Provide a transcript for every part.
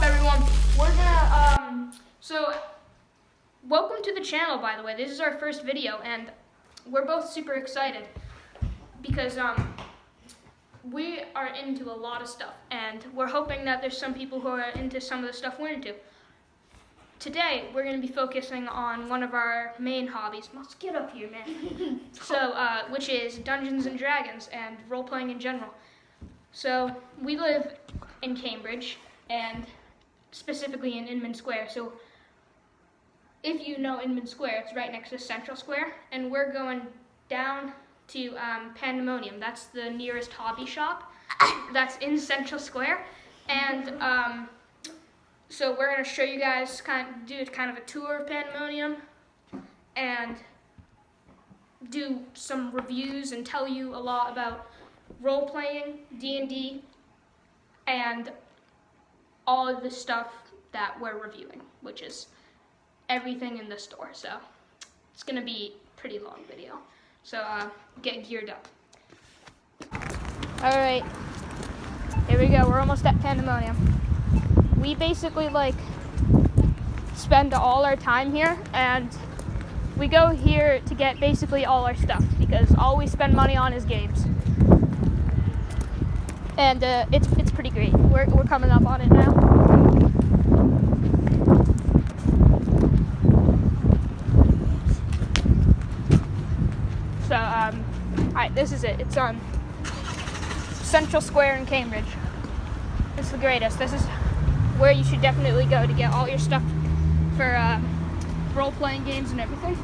everyone? We're gonna, welcome to the channel, by the way. This is our first video, and we're both super excited because, we are into a lot of stuff, and we're hoping that there's some people who are into some of the stuff we're into. Today, we're gonna be focusing on one of our main hobbies. Let's get up here, man. Which is Dungeons and Dragons and role-playing in general. So, we live in Cambridge, and specifically in Inman Square. So if you know Inman Square, it's right next to Central Square, and we're going down to Pandemonium. That's the nearest hobby shop that's in Central Square. And so we're going to show you guys, do kind of a tour of Pandemonium and do some reviews and tell you a lot about role-playing, D&D, and all of the stuff that we're reviewing, which is everything in the store. So it's gonna be a pretty long video. So get geared up. All right, here we go. We're almost at Pandemonium. We basically spend all our time here, and we go here to get basically all our stuff because all we spend money on is games. And it's pretty great. We're coming up on it now. So alright, this is it. It's on Central Square in Cambridge. It's the greatest. This is where you should definitely go to get all your stuff for role-playing games and everything.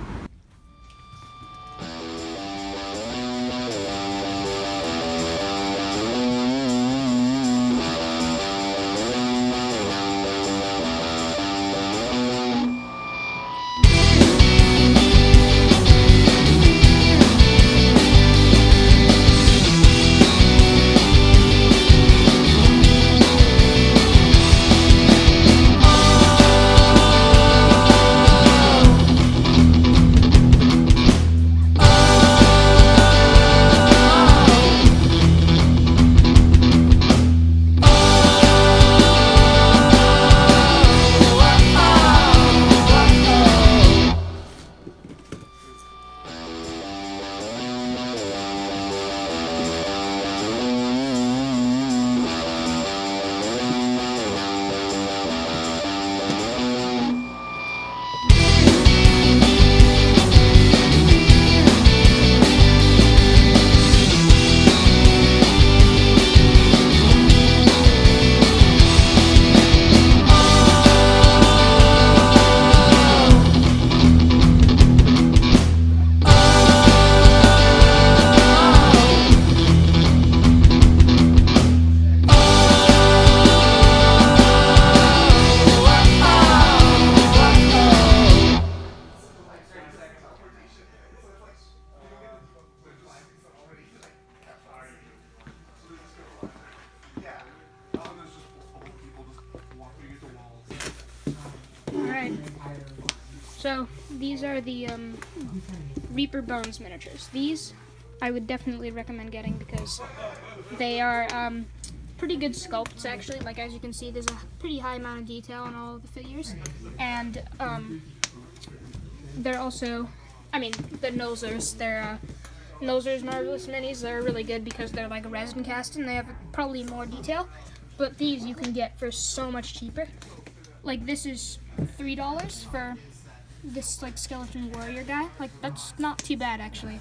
Alright, so these are the Reaper Bones miniatures. These I would definitely recommend getting because they are pretty good sculpts actually. Like as you can see, there's a pretty high amount of detail on all of the figures. And they're also, the Nosers, they're Nosers Marvelous Minis. They're really good because they're like resin cast and they have probably more detail. But these you can get for so much cheaper. Like this is $3 for this skeleton warrior guy. That's not too bad actually.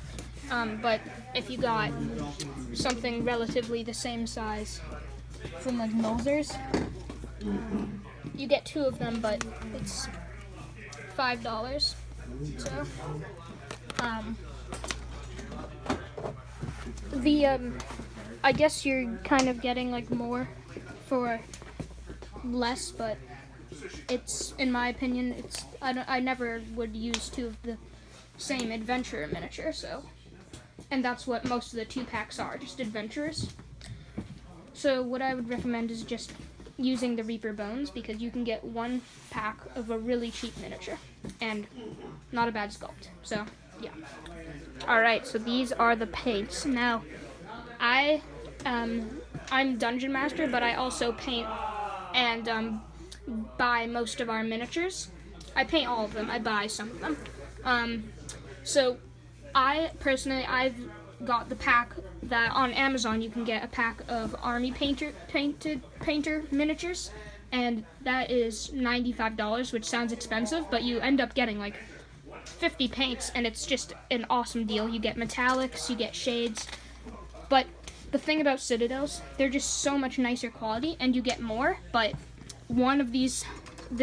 But if you got something relatively the same size from Nosers, you get two of them, but it's $5. So I guess you're kind of getting more for less, but it's, in my opinion, I never would use two of the same adventurer miniature, so, and that's what most of the 2-packs are, just adventurers. So what I would recommend is just using the Reaper Bones because you can get 1 pack of a really cheap miniature and not a bad sculpt. So yeah. All right, so these are the paints. Now, I'm Dungeon Master, but I also paint, and buy most of our miniatures. I paint all of them. I buy some of them. So I've got the pack that on Amazon you can get a pack of Army Painter miniatures, and that is $95, which sounds expensive, but you end up getting like 50 paints, and it's just an awesome deal. You get metallics, you get shades, but the thing about Citadels, they're just so much nicer quality, and you get more, but one of this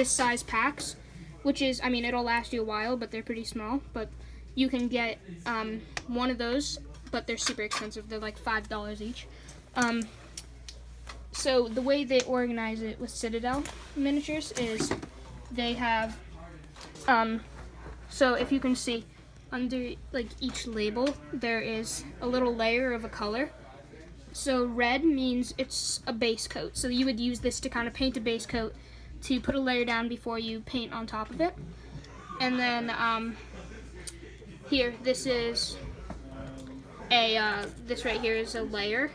size packs, which is, I mean, it'll last you a while, but they're pretty small, but you can get one of those, but they're super expensive. They're like $5 each. So the way they organize it with Citadel miniatures is they have, so if you can see, under like each label, there is a little layer of a color. So red means it's a base coat. So you would use this to kind of paint a base coat to put a layer down before you paint on top of it. And then here, this is this right here is a layer,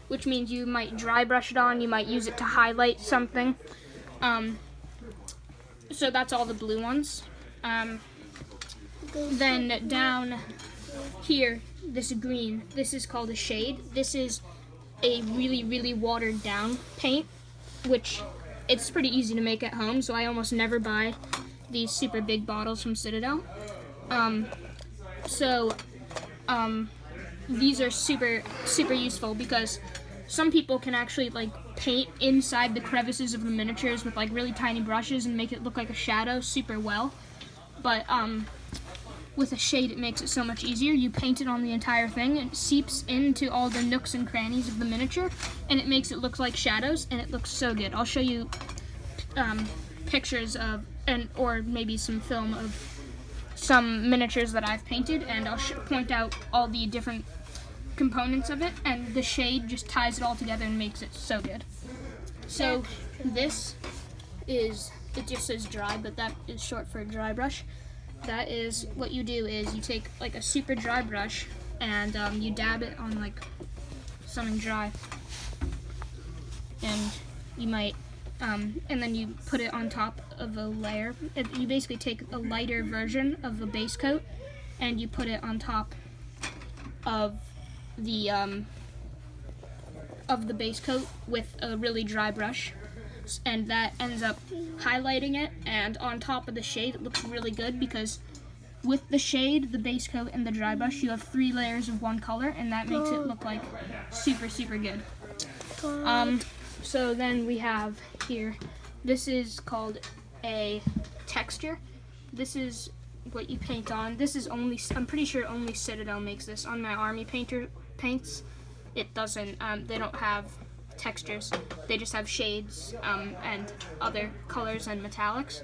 which means you might dry brush it on, you might use it to highlight something. So that's all the blue ones. Then down here, this green, this is called a shade. This is a really, really watered down paint, which it's pretty easy to make at home, so I almost never buy these super big bottles from Citadel. These are super, super useful because some people can actually like paint inside the crevices of the miniatures with like really tiny brushes and make it look like a shadow super well. But with a shade, it makes it so much easier. You paint it on the entire thing, and it seeps into all the nooks and crannies of the miniature, and it makes it look like shadows, and it looks so good. I'll show you pictures of, or maybe some film of some miniatures that I've painted, and I'll point out all the different components of it, and the shade just ties it all together and makes it so good. So this is, it just says dry, but that is short for dry brush. That is, what you do is you take like a super dry brush and you dab it on like something dry, and you might and then you put it on top of a layer. You basically take a lighter version of the base coat and you put it on top of the base coat with a really dry brush, and that ends up highlighting it, and on top of the shade it looks really good because with the shade, the base coat, and the dry brush you have 3 layers of one color, and that makes it look like super, super good. So then we have here, this is called a texture. This is what you paint on. This is only, I'm pretty sure only Citadel makes this. On my Army Painter paints, it doesn't, they don't have textures. They just have shades and other colors and metallics.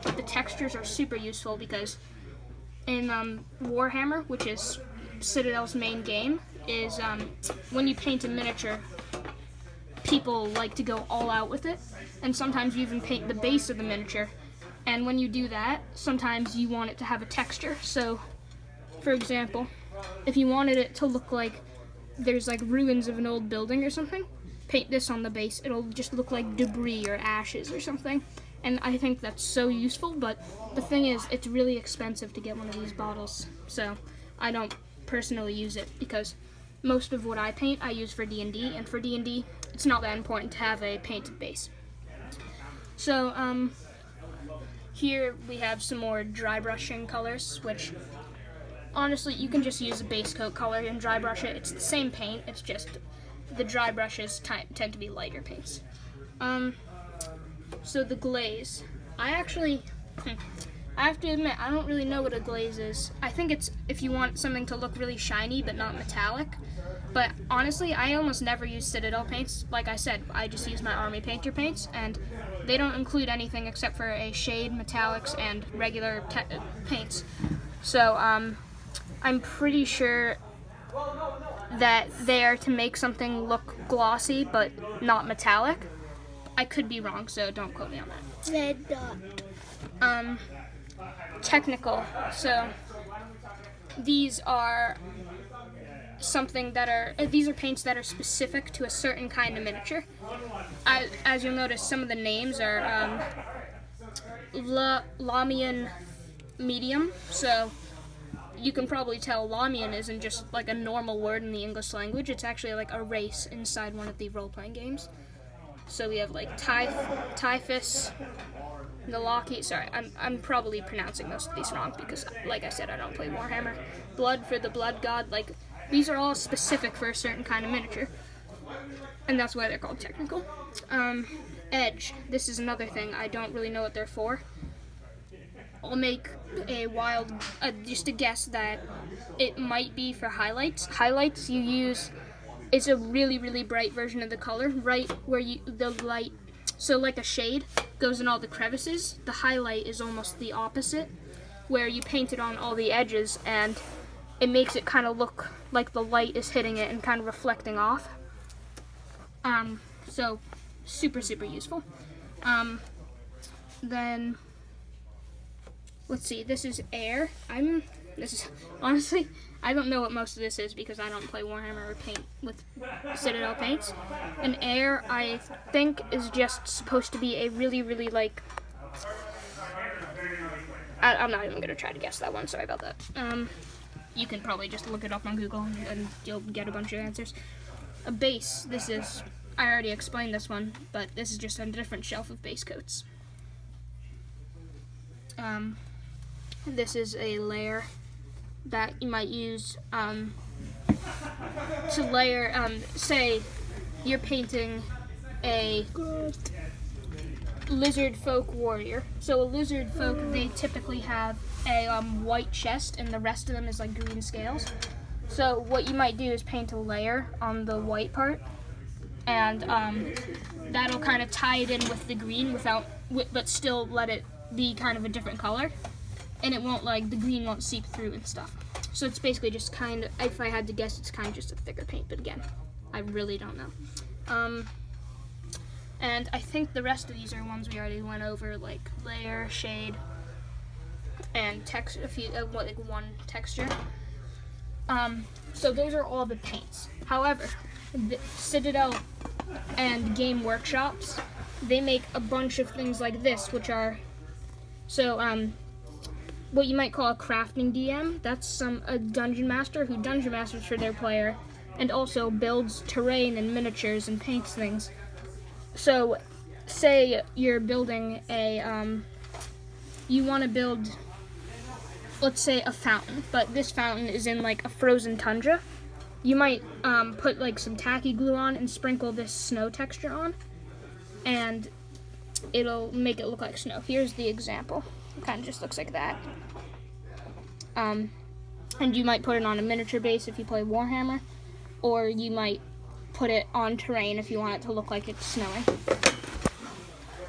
The textures are super useful because in Warhammer, which is Citadel's main game, is when you paint a miniature, people like to go all out with it, and sometimes you even paint the base of the miniature. And when you do that, sometimes you want it to have a texture. So, for example, if you wanted it to look like there's like ruins of an old building or something, paint this on the base. It'll just look like debris or ashes or something. And I think that's so useful, but the thing is, it's really expensive to get one of these bottles. So I don't personally use it because most of what I paint I use for D&D, and for D&D, it's not that important to have a painted base. So here we have some more dry brushing colors, which honestly you can just use a base coat color and dry brush it. It's the same paint, it's just the dry brushes tend to be lighter paints. So the glaze, I have to admit, I don't really know what a glaze is. I think it's if you want something to look really shiny but not metallic. But honestly, I almost never use Citadel paints. Like I said, I just use my Army Painter paints, and they don't include anything except for a shade, metallics, and regular paints. So I'm pretty sure that they are to make something look glossy but not metallic. I could be wrong, so don't quote me on that. Red dot. Technical. So these are something that these are paints that are specific to a certain kind of miniature. As you'll notice, some of the names are Lamian medium, so you can probably tell Lamian isn't just like a normal word in the English language. It's actually like a race inside one of the role-playing games. So we have like Typhus, Nalaki. Sorry, I'm probably pronouncing most of these wrong because, like I said, I don't play Warhammer. Blood for the Blood God. Like, these are all specific for a certain kind of miniature, and that's why they're called technical. Edge. This is another thing. I don't really know what they're for. I'll make a wild, just a guess that it might be for highlights. Highlights you use, it's a really, really bright version of the color, right where the light, so like a shade, goes in all the crevices. The highlight is almost the opposite, where you paint it on all the edges, and it makes it kind of look like the light is hitting it and kind of reflecting off. So, super, super useful. Then... let's see, this is air. Honestly, I don't know what most of this is because I don't play Warhammer or paint with Citadel paints. And air, I think, is just supposed to be a really, really, like... I'm not even going to try to guess that one, sorry about that. You can probably just look it up on Google and you'll get a bunch of answers. A base, this is... I already explained this one, but this is just a different shelf of base coats. This is a layer that you might use to layer, say you're painting a lizard folk warrior. So a lizard folk, they typically have a white chest and the rest of them is like green scales. So what you might do is paint a layer on the white part, and that'll kind of tie it in with the green but still let it be kind of a different color, and it won't, like, the green won't seep through and stuff. So it's basically just kind of, if I had to guess, it's kind of just a thicker paint, but again, I really don't know. And I think the rest of these are ones we already went over, like layer, shade, and text, like one texture. So those are all the paints. However, the Citadel and Game Workshops, they make a bunch of things like this, which are, so, what you might call a crafting DM. That's a dungeon master who dungeon masters for their player, and also builds terrain and miniatures and paints things. So, say you're building you want to build, let's say, a fountain, but this fountain is in like a frozen tundra. You might put like some tacky glue on and sprinkle this snow texture on, and it'll make it look like snow. Here's the example. It kind of just looks like that. And you might put it on a miniature base if you play Warhammer, or you might put it on terrain if you want it to look like it's snowing.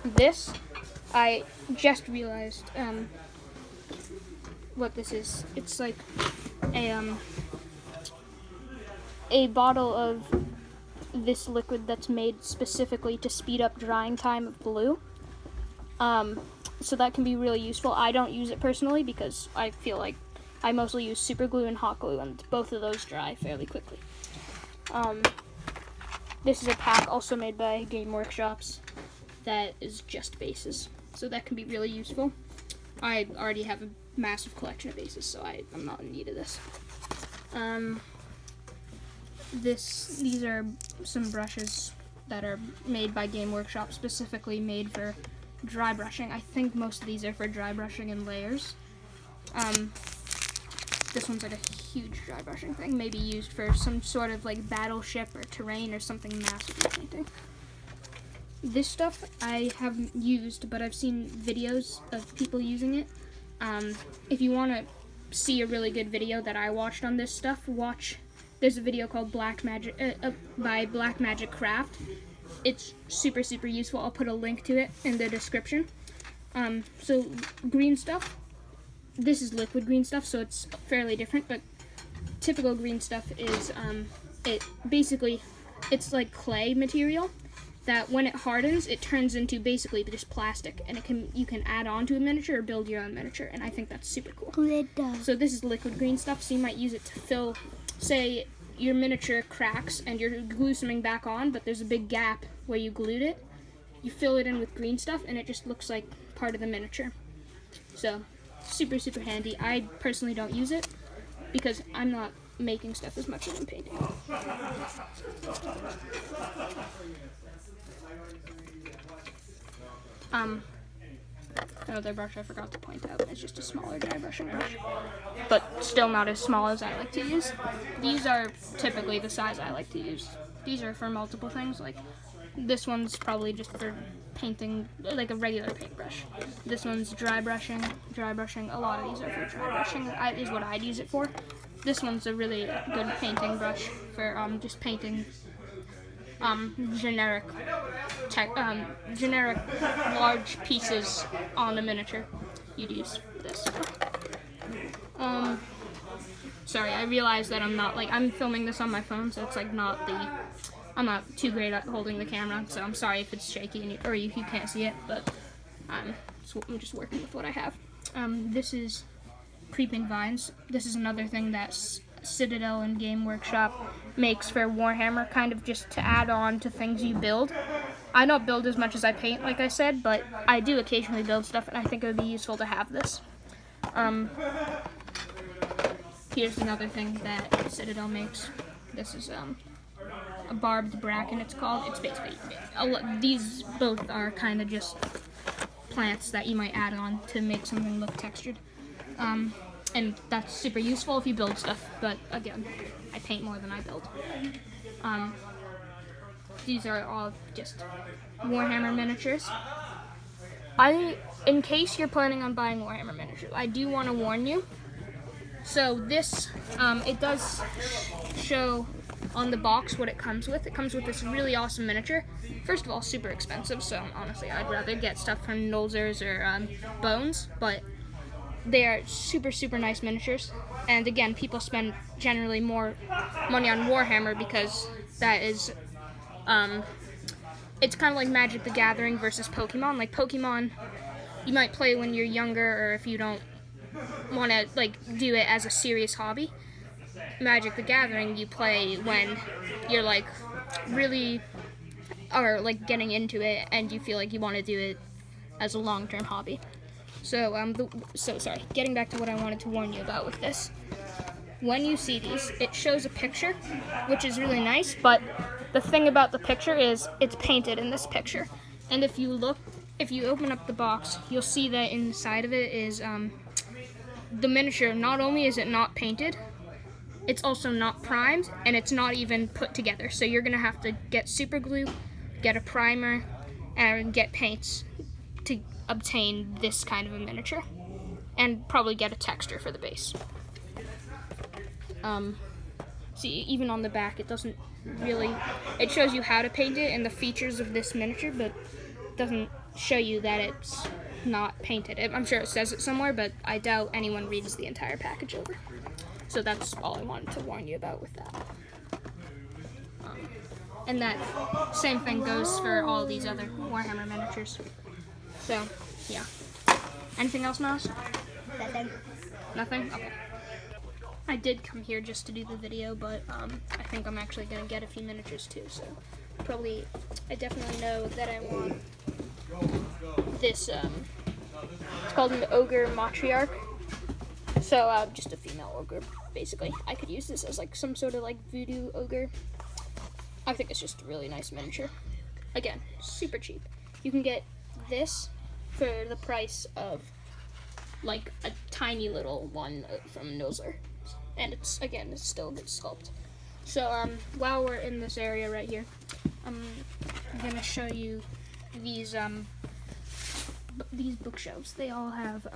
This, I just realized what this is. It's like a bottle of this liquid that's made specifically to speed up drying time of glue. So that can be really useful. I don't use it personally because I feel like I mostly use super glue and hot glue, and both of those dry fairly quickly. This is a pack also made by Game Workshops that is just bases, so that can be really useful. I already have a massive collection of bases, so I'm not in need of this. These are some brushes that are made by Game Workshop, specifically made for dry brushing. I think most of these are for dry brushing and layers. This one's like a huge dry brushing thing, maybe used for some sort of like battleship or terrain or something massive you're painting. This stuff I haven't used, but I've seen videos of people using it. If you want to see a really good video that I watched on this stuff, there's a video called Black Magic by Black Magic Craft. It's super, super useful. I'll put a link to it in the description. So green stuff, this is liquid green stuff, so it's fairly different, but typical green stuff is, it's like clay material that when it hardens, it turns into basically just plastic, and you can add on to a miniature or build your own miniature, and I think that's super cool. Glitter. So this is liquid green stuff, so you might use it to fill, say, your miniature cracks and you glue something back on, but there's a big gap where you glued it. You fill it in with green stuff and it just looks like part of the miniature. So super, super handy. I personally don't use it because I'm not making stuff as much as I'm painting. Another brush I forgot to point out is just a smaller dry brushing brush, but still not as small as I like to use. These are typically the size I like to use. These are for multiple things, like this one's probably just for painting, like a regular paintbrush. This one's dry brushing. A lot of these are for dry brushing, is what I'd use it for. This one's a really good painting brush for just painting generic large pieces on a miniature. You'd use this. Sorry, I realize that I'm filming this on my phone, so it's like I'm not too great at holding the camera, so I'm sorry if it's shaky or you can't see it, but I'm just working with what I have. This is Creeping Vines. This is another thing that Citadel and Game Workshop makes for Warhammer, kind of just to add on to things you build. I don't build as much as I paint, like I said, but I do occasionally build stuff, and I think it would be useful to have this. Here's another thing that Citadel makes. This is a barbed bracken, it's called. It's basically, these both are kind of just plants that you might add on to make something look textured. And that's super useful if you build stuff, but again, I paint more than I build. These are all just Warhammer miniatures. In case you're planning on buying Warhammer miniatures, I do want to warn you. So this, it does show on the box what it comes with. It comes with this really awesome miniature. First of all, super expensive, so honestly, I'd rather get stuff from Nolzur's or Bones, but they are super, super nice miniatures. And again, people spend generally more money on Warhammer because that is, it's kind of like Magic the Gathering versus Pokemon. Like Pokemon, you might play when you're younger, or if you don't want to do it as a serious hobby. Magic the Gathering, you play when you're really, or getting into it, and you feel like you want to do it as a long-term hobby. So, sorry, getting back to what I wanted to warn you about with this. When you see these, it shows a picture, which is really nice, but the thing about the picture is it's painted in this picture. And if you open up the box, you'll see that inside of it is the miniature. Not only is it not painted, it's also not primed, and it's not even put together. So you're gonna have to get super glue, get a primer, and get paints to obtain this kind of a miniature, and probably get a texture for the base. See, even on the back, it doesn't really, it shows you how to paint it and the features of this miniature, but it doesn't show you that it's not painted. I'm sure it says it somewhere, but I doubt anyone reads the entire package over. So that's all I wanted to warn you about with that. And that same thing goes for all these other Warhammer miniatures. So, yeah. Anything else, Miles? Nothing. Nothing? Okay. I did come here just to do the video, but I think I'm actually going to get a few miniatures too, so I definitely know that I want this, it's called an Ogre Matriarch. So, just a female ogre, basically. I could use this as some sort of voodoo ogre. I think it's just a really nice miniature. Again, super cheap. You can get this for the price of a tiny little one from Nolzur. And it's still a good sculpt. So while we're in this area right here, I'm gonna show you these bookshelves. They all have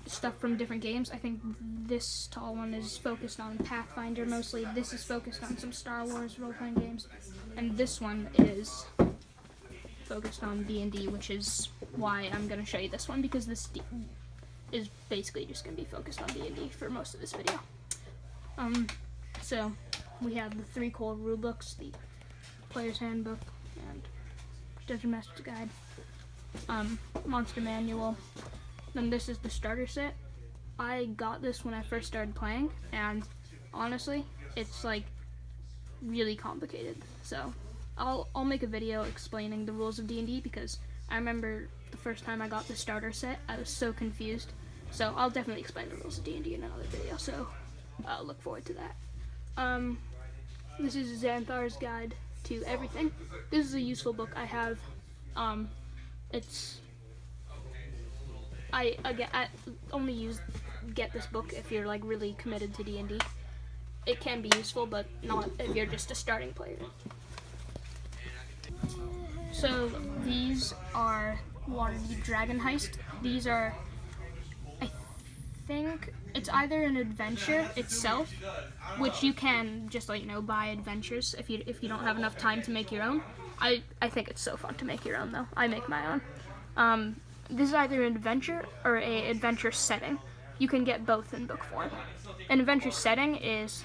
stuff from different games. I think this tall one is focused on Pathfinder mostly. This is focused on some Star Wars role-playing games. And this one is focused on D&D, which is why I'm going to show you this one, because this is basically just going to be focused on D&D for most of this video. So we have the 3 core rulebooks, the Player's Handbook, and Dungeon Master's Guide, Monster Manual. Then this is the starter set. I got this when I first started playing, and honestly, it's like really complicated. So I'll make a video explaining the rules of D&D, because I remember the first time I got the starter set, I was so confused. So I'll definitely explain the rules of D&D in another video, so look forward to that. This is Xanthar's Guide to Everything. This is a useful book I have. I only get this book if you're like really committed to D&D. It can be useful, but not if you're just a starting player. So these are Waterdeep Dragon Heist. These are, I think it's either an adventure itself, which you can just buy adventures if you don't have enough time to make your own. I think it's so fun to make your own though. I make my own. This is either an adventure or a adventure setting. You can get both in book form. An adventure setting is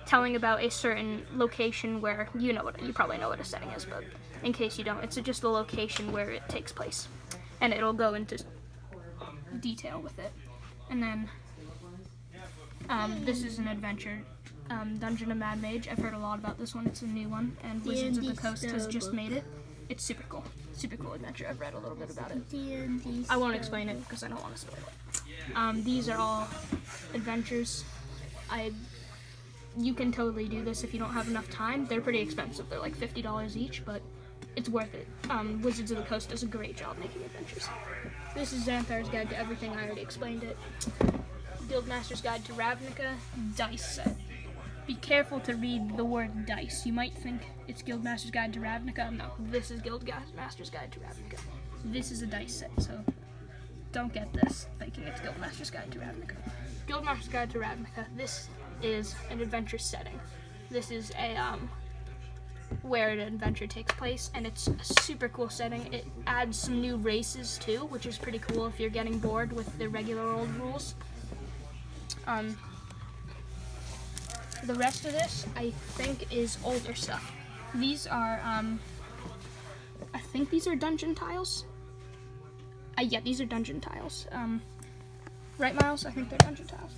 telling about a certain location where you probably know what a setting is, but in case you don't, it's just a location where it takes place, and it'll go into detail with it. And then this is an adventure, Dungeon of Mad Mage. I've heard a lot about this one. It's a new one, and Wizards of the Coast has just made it. It's super cool adventure. I've read a little bit about it. I won't explain it because I don't want to spoil it. These are all adventures. You can totally do this if you don't have enough time. They're pretty expensive. They're like $50 each, but it's worth it. Wizards of the Coast does a great job making adventures. This is Xanthar's Guide to Everything. I already explained it. Guildmaster's Guide to Ravnica dice set. Be careful to read the word dice. You might think it's Guildmaster's Guide to Ravnica. No, this is Guildmaster's Guide to Ravnica. This is a dice set, so don't get this thinking it's Guildmaster's Guide to Ravnica. Guildmaster's Guide to Ravnica. This is an adventure setting. This is where an adventure takes place, and it's a super cool setting. It adds some new races too, which is pretty cool if you're getting bored with the regular old rules. The rest of this, I think, is older stuff. These are, I think these are dungeon tiles. Yeah, these are dungeon tiles. Right, Miles? I think they're dungeon tiles.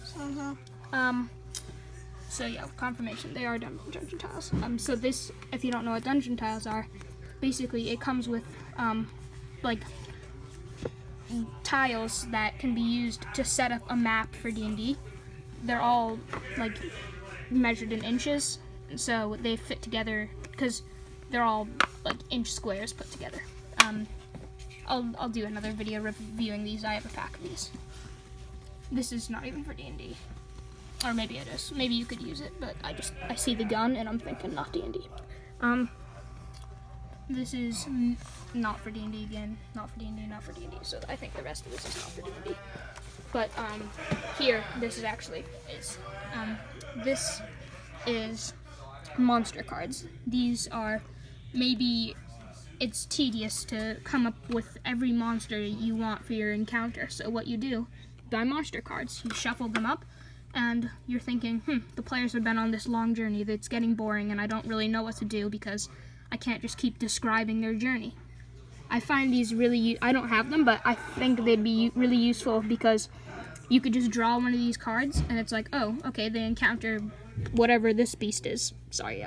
So yeah, confirmation, they are dungeon tiles. So this, if you don't know what dungeon tiles are, basically it comes with, like, tiles that can be used to set up a map for D&D. They're all, like, measured in inches, so they fit together because they're all like inch squares put together. I'll do another video reviewing these. I have a pack of these. This is not even for D&D, or maybe it is. Maybe you could use it, but I see the gun and I'm thinking not D&D. This is not for D&D again, not for D&D, not for D&D. So I think the rest of this is not for D&D. But here, this is monster cards. These are, maybe it's tedious to come up with every monster you want for your encounter. So what you do, buy monster cards. You shuffle them up, and you're thinking, the players have been on this long journey that's getting boring, and I don't really know what to do because I can't just keep describing their journey. I find these really, I don't have them, but I think they'd be really useful because you could just draw one of these cards, and it's like, oh, okay, they encounter whatever this beast is. Sorry,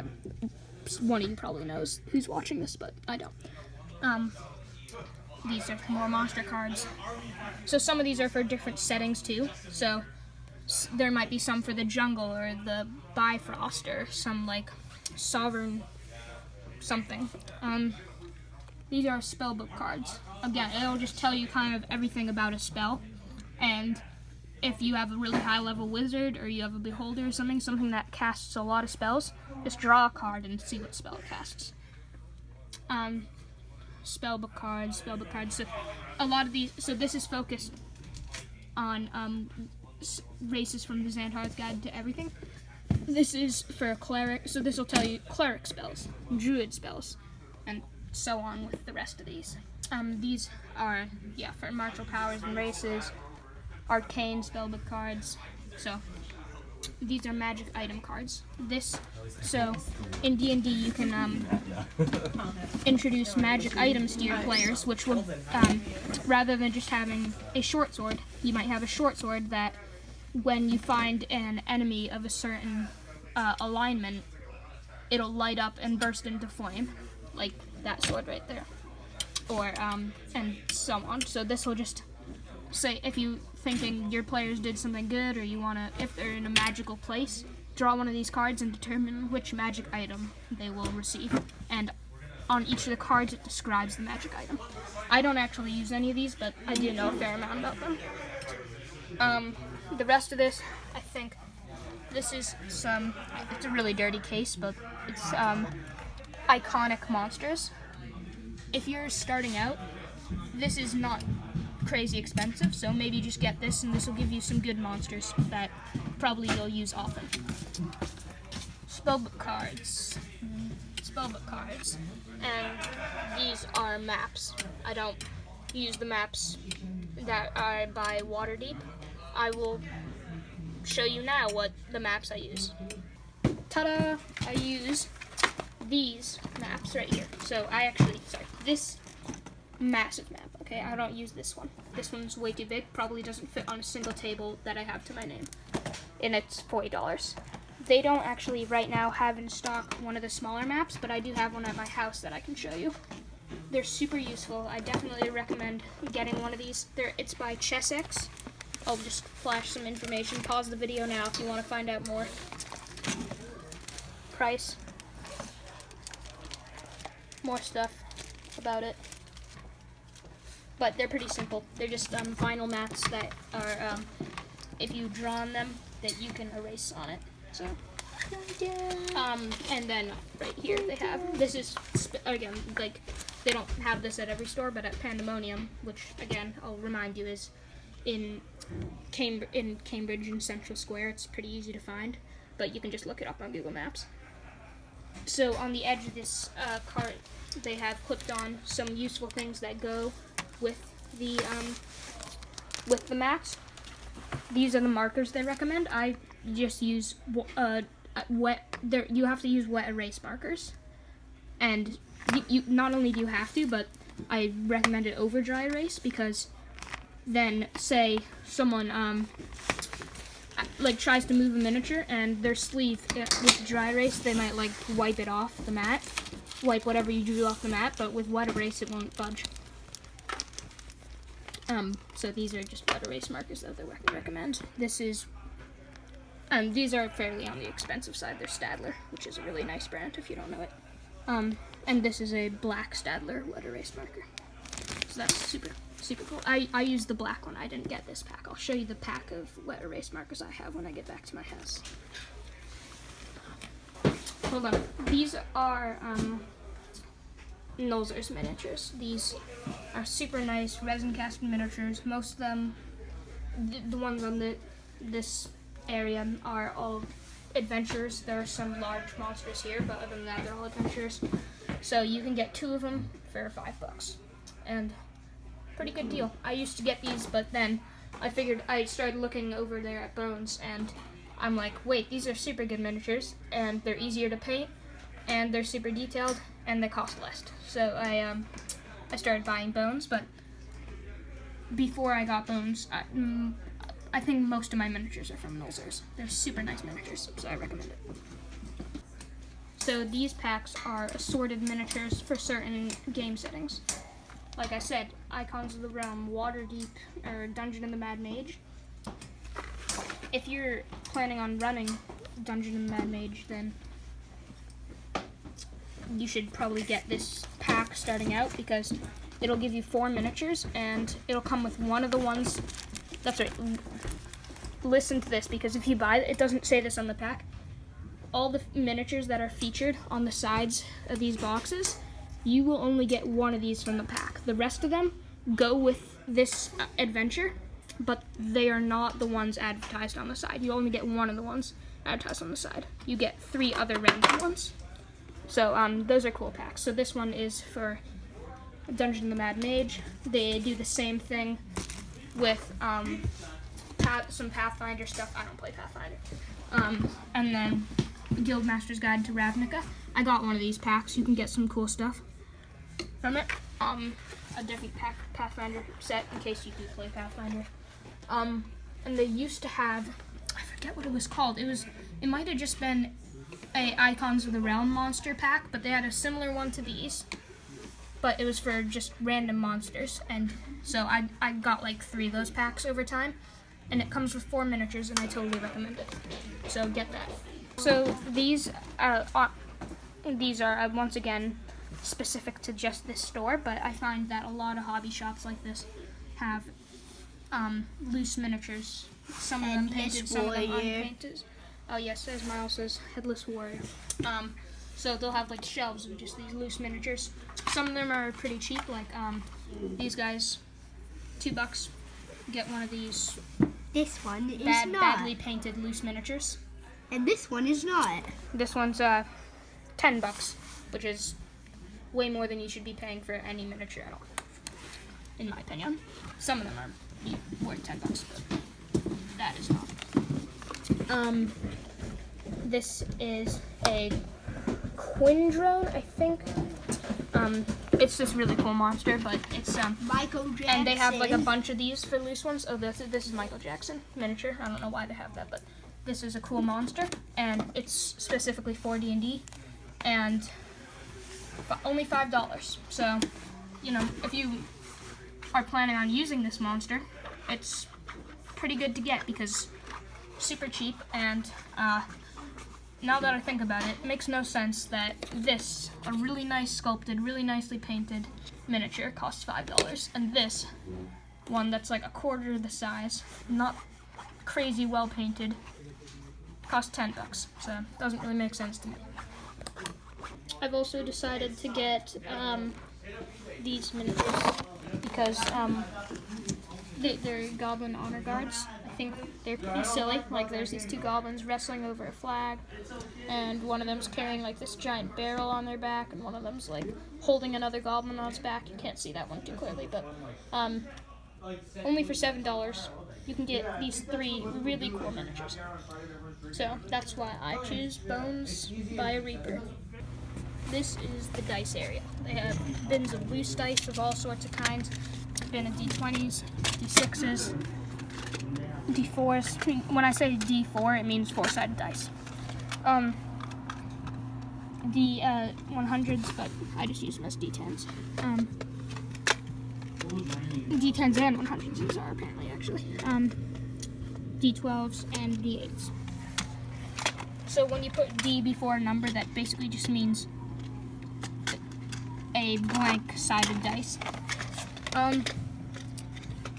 one of you probably knows who's watching this, but I don't. These are more monster cards. So some of these are for different settings too. So there might be some for the jungle or the Bifrost or some like sovereign something. These are spellbook cards. Again, it'll just tell you kind of everything about a spell, and if you have a really high level wizard or you have a beholder or something that casts a lot of spells, just draw a card and see what spell it casts. Spellbook cards. So a lot of these, so this is focused on races from the Xanthar's Guide to Everything. This is for a cleric, so this will tell you cleric spells, druid spells, and so on with the rest of these. These are, for martial powers and races. Arcane spellbook cards. So these are magic item cards. So in D&D you can introduce magic items to your players, which will, rather than just having a short sword, you might have a short sword that when you find an enemy of a certain alignment, it'll light up and burst into flame, like that sword right there, or and so on. So this will just say if you thinking your players did something good, or you wanna, if they're in a magical place, draw one of these cards and determine which magic item they will receive. And on each of the cards, it describes the magic item. I don't actually use any of these, but I do know a fair amount about them. The rest of this, I think, this is some, it's a really dirty case, but it's iconic monsters. If you're starting out, this is not crazy expensive, so maybe just get this, and this will give you some good monsters that probably you'll use often. Spellbook cards. Spellbook cards. And these are maps. I don't use the maps that are by Waterdeep. I will show you now what the maps I use. Ta-da! I use these maps right here. So I actually, this massive map, okay? I don't use this one. This one's way too big, probably doesn't fit on a single table that I have to my name. And it's $40. They don't actually right now have in stock one of the smaller maps, but I do have one at my house that I can show you. They're super useful. I definitely recommend getting one of these. It's by ChessX. I'll just flash some information. Pause the video now if you want to find out more. Price. More stuff about it. But they're pretty simple. They're just vinyl mats that are, if you draw on them, that you can erase on it. So, and then right here they have, this is, again, like, they don't have this at every store, but at Pandemonium, which, again, I'll remind you is in Cambridge in Central Square. It's pretty easy to find, but you can just look it up on Google Maps. So on the edge of this cart, they have clipped on some useful things that go with the mats. These are the markers they recommend. I just use you have to use wet erase markers, and you not only do you have to, but I recommend it over dry erase, because then say someone like tries to move a miniature and their sleeve with dry erase, they might like wipe it off the mat, wipe whatever you drew off the mat, but with wet erase it won't budge. So these are just wet erase markers that they recommend. These are fairly on the expensive side. They're Stadler, which is a really nice brand if you don't know it. And this is a black Stadler wet erase marker. So that's super cool. I use the black one. I didn't get this pack. I'll show you the pack of wet erase markers I have when I get back to my house. Hold on. These are Nolzur's miniatures. These are super nice resin cast miniatures. Most of them, the ones on this area, are all adventures. There are some large monsters here, but other than that, they're all adventures. So you can get 2 of them for $5, and pretty good deal. I used to get these, but then I started looking over there at Bones, and I'm like, wait, these are super good miniatures, and they're easier to paint, and they're super detailed, and they cost less. So I started buying Bones, but before I got Bones, I think most of my miniatures are from Nolzur's. They're super nice miniatures, so I recommend it. So these packs are assorted miniatures for certain game settings. Like I said, Icons of the Realm, Waterdeep, or Dungeon and the Mad Mage. If you're planning on running Dungeon and the Mad Mage, then you should probably get this pack starting out, because it'll give you 4 miniatures, and it'll come with one of the ones. That's right. Listen to this, because if you buy it, it doesn't say this on the pack. All the miniatures that are featured on the sides of these boxes, you will only get one of these from the pack. The rest of them go with this adventure, but they are not the ones advertised on the side. You only get one of the ones advertised on the side. You get 3 other random ones. So those are cool packs. So this one is for Dungeon and the Mad Mage. They do the same thing with some Pathfinder stuff. I don't play Pathfinder. And then Guildmaster's Guide to Ravnica. I got one of these packs. You can get some cool stuff from it. A different Pathfinder set in case you do play Pathfinder. And they used to have, I forget what it was called. It It might have just been a Icons of the Realm monster pack, but they had a similar one to these. But it was for just random monsters, and so I got like 3 of those packs over time, and it comes with 4 miniatures, and I totally recommend it. So get that. So these are once again specific to just this store, but I find that a lot of hobby shops like this have loose miniatures. Some of them painted, some of them unpainted. Oh yes, as Miles says, Headless Warrior. So they'll have like shelves of just these loose miniatures. Some of them are pretty cheap, like these guys, $2. Get one of these. This one is not. Badly painted loose miniatures. And this one is not. This one's $10, which is way more than you should be paying for any miniature at all, in my opinion. Some of them are worth $10, but that is not. This is a Quindrone, I think. It's this really cool monster, but it's Michael Jackson. and they have like a bunch of these for loose ones. Oh, this is Michael Jackson miniature. I don't know why they have that, but this is a cool monster, and it's specifically for D&D, and only $5. So, you know, if you are planning on using this monster, it's pretty good to get because super cheap. And now that I think about it, it makes no sense that this, a really nice sculpted, really nicely painted miniature, costs $5, and this one that's like a quarter the size, not crazy well painted, costs $10. So it doesn't really make sense to me. I've also decided to get these miniatures because they're Goblin Honor Guards. I think they're pretty silly. Like there's these 2 goblins wrestling over a flag, and one of them's carrying like this giant barrel on their back, and one of them's like holding another goblin on its back. You can't see that one too clearly, but only for $7 you can get these 3 really cool miniatures. So that's why I choose Bones by a Reaper. This is the dice area. They have bins of loose dice of all sorts of kinds. Bin of D20s, D6s, D4s. When I say D4, it means 4-sided dice. D100s, but I just use them as D10s. D10s and 100s these are apparently actually. D12s and D8s. So when you put D before a number, that basically just means a blank-sided dice.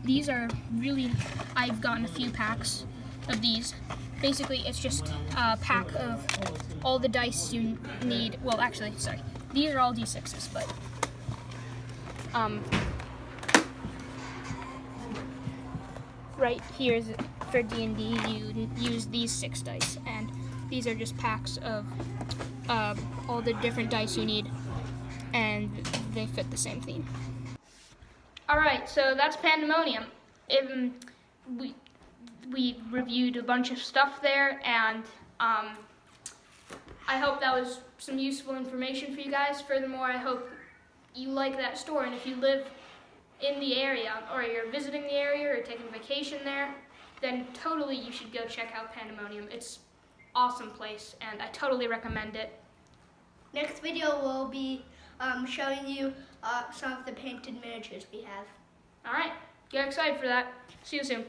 These are really, I've gotten a few packs of these. Basically, it's just a pack of all the dice you need. Well, actually, sorry. These are all D6s, but right here is for D&D, you use these 6 dice, and these are just packs of all the different dice you need, and they fit the same theme. Alright, so that's Pandemonium. We reviewed a bunch of stuff there, and I hope that was some useful information for you guys. Furthermore, I hope you like that store, and if you live in the area, or you're visiting the area, or taking vacation there, then totally you should go check out Pandemonium. It's an awesome place, and I totally recommend it. Next video will be showing you some of the painted miniatures we have. Alright, get excited for that. See you soon.